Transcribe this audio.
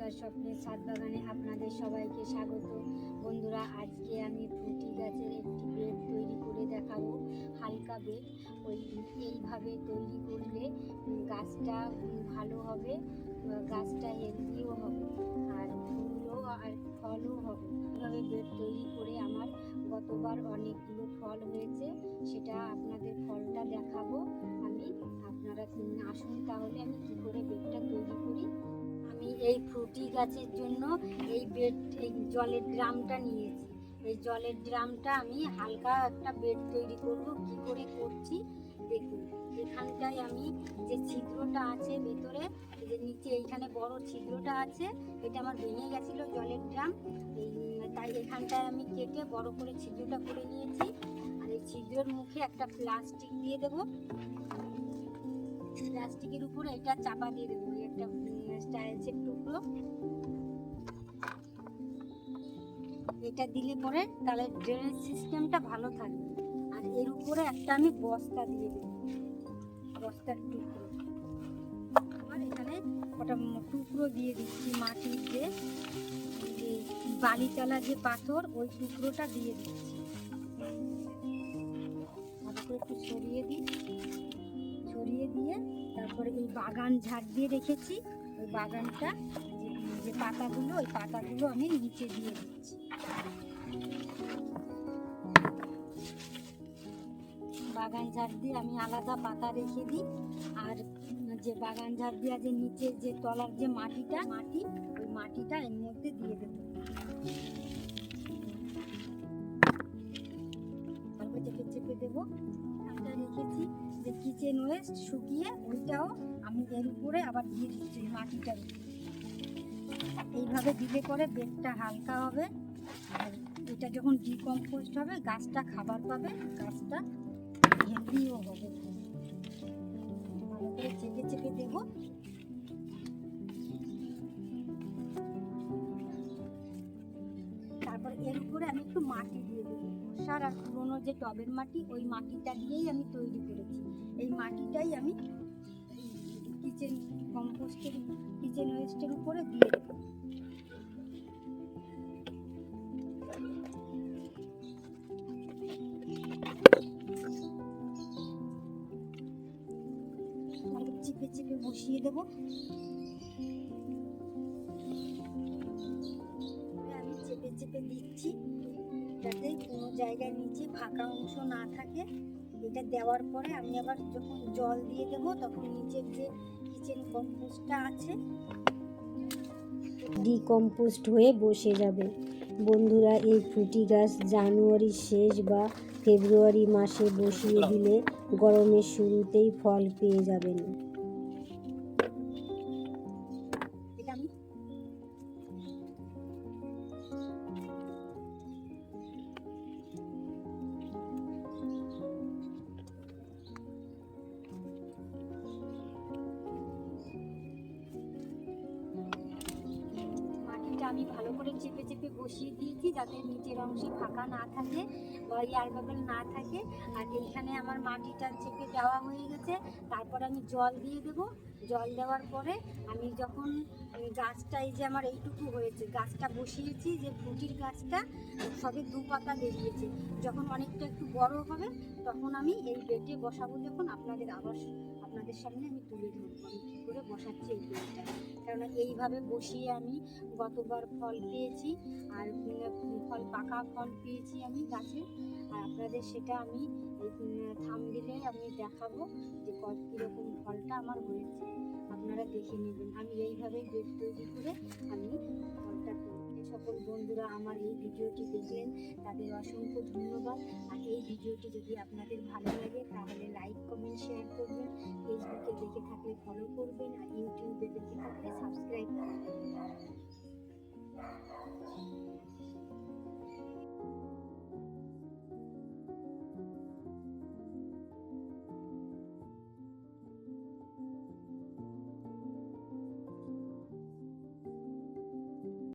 ফ্রুটিগাছ স্বপ্নের ছাদ বাগানে আপনাদের সবাইকে স্বাগত। বন্ধুরা, আজকে আমি ফ্রুটি গাছের একটি বেড তৈরি করে দেখাবো। হালকা বেড এইভাবে তৈরি করলে গাছটা ভালো হবে, গাছটা হেলদিও হবে, আর ফুলও আর ফলও হবে। এইভাবে বেড তৈরি করে আমার গতবার অনেকগুলো ফল হয়েছে, সেটা আপনাদের ফলটা দেখাবো আমি। আপনারা আসুন তাহলে আমি কী করে বেডটা তৈরি করি। আমি এই ফ্রুটি গাছের জন্য এই জলের ড্রামটা নিয়েছি। এই জলের ড্রামটা আমি হালকা একটা বেড তৈরি করব। কি করে করছি দেখুন। এখানটায় আমি যে ছিদ্রটা আছে ভেতরে, যে নিচে এইখানে বড় ছিদ্রটা আছে, এটা আমার ভেঙে গেছিলো জলের ড্রাম, তাই এখানটায় আমি কেটে বড় করে ছিদ্রটা করে নিয়েছি। আর এই ছিদ্রের মুখে একটা প্লাস্টিক দিয়ে দেবো। প্লাস্টিকের উপরে এটা চাপা দিয়ে দেবো, একটা স্টাইলসের টুকরো। এটা দিলে পরে তাহলে ড্রেনেজ সিস্টেমটা ভালো থাকবে। আর এর উপরে একটা আমি বস্তা দিয়ে দেবো, বস্তার টুকরো। আর এখানে ওটা টুকরো দিয়ে দিচ্ছি, মাটির যে বালিচালা যে পাথর, ওই টুকরোটা দিয়ে দিচ্ছি। একটু ছড়িয়ে দিই, ছড়িয়ে দিয়ে তারপরে এই বাগান ঝাড় দিয়ে রেখেছি, ওই বাগানটা যে পাতাগুলো, ওই পাতাগুলো আমি নিচে দিয়ে দিচ্ছি। বাগান ঝাড় দিয়ে আমি আলাদা পাতা রেখে দিই। আর যে বাগান ঝাড় দিয়ে যে নিচে যে তলার যে মাটি ওই মাটিটা এর মধ্যে দিয়ে দেবো। তারপর চেপে চেপে দেবো। একটা রেখেছি যে কিচেন ওয়েস্ট শুকিয়ে, ওইটাও আমি এর উপরে আবার দিয়ে দিচ্ছি মাটিটার উপরে। এইভাবে দিলে পরে বেডটা হালকা হবে, আর এটা যখন ডিকম্পোস্ট হবে গাছটা খাবার পাবে, গাছটা হেলদিও হবে। ভালো করে চেপে চেপে দেবো। তারপর এর উপরে আমি একটু মাটি দিয়ে দেবো। সার আর পুরোনো যে টবের মাটি, ওই মাটিটা দিয়েই আমি তৈরি করেছি। এই মাটিটাই আমি কিচেন ওয়েস্টের উপরে দিয়ে দেবো। চেপে চেপে বসিয়ে দেবো। আমি চেপে চেপে দিচ্ছি যাতে কোনো জায়গায় নিচে ফাঁকা অংশ না থাকে। এটা দেওয়ার পরে আমি আবার যখন জল দিয়ে দেবো, তখন নিচের যে কিচেন কম্পোস্টটা আছে ডিকম্পোস্ট হয়ে বসে যাবে। বন্ধুরা, এই ফ্রুটি গাছ জানুয়ারির শেষ বা ফেব্রুয়ারি মাসে বসিয়ে দিলে গরমের শুরুতেই ফল পেয়ে যাবেন। আমি ভালো করে চেপে চেপে বসিয়ে দিয়েছি যাতে নিচের অংশে ফাঁকা না থাকে বা এয়ার বাবল না থাকে। আর এইখানে আমার মাটিটা চেপে দেওয়া হয়ে গেছে। তারপর আমি জল দিয়ে দেবো। জল দেওয়ার পরে আমি যখন গাছটা, এই যে আমার এইটুকু হয়েছে, গাছটা বসিয়েছি যে ফ্রুটির গাছটা সবে 2 পাতা বেরিয়েছে, যখন অনেকটা একটু বড় হবে তখন আমি এই বেডে বসাবো। যখন আপনাদের সামনে আমি তুলে ধরবো আমি কী করে বসাচ্ছি এই বেডটা। কারণ এইভাবে বসিয়ে আমি গতবার ফল পেয়েছি, আর পাকা ফল পেয়েছি আমি গাছে। আর আপনাদের সেটা আমি থাম্বনেইলে আমি দেখাবো যে কীরকম ফলটা আমার হয়েছে, আপনারা দেখে নেবেন। আমি এইভাবেই বেড তৈরি করে আমি ফলটা করি। সকল বন্ধুরা আমার এই ভিডিওটি দেখলেন, তাদের অসংখ্য ধন্যবাদ। আর এই ভিডিওটি যদি আপনাদের ভালো লাগে তাহলে লাইক, কমেন্ট, শেয়ার করবেন। ফেসবুকে দেখে থাকলে ফলো করবেন, আর ইউটিউবে দেখে থাকলে সাবস্ক্রাইব করবেন।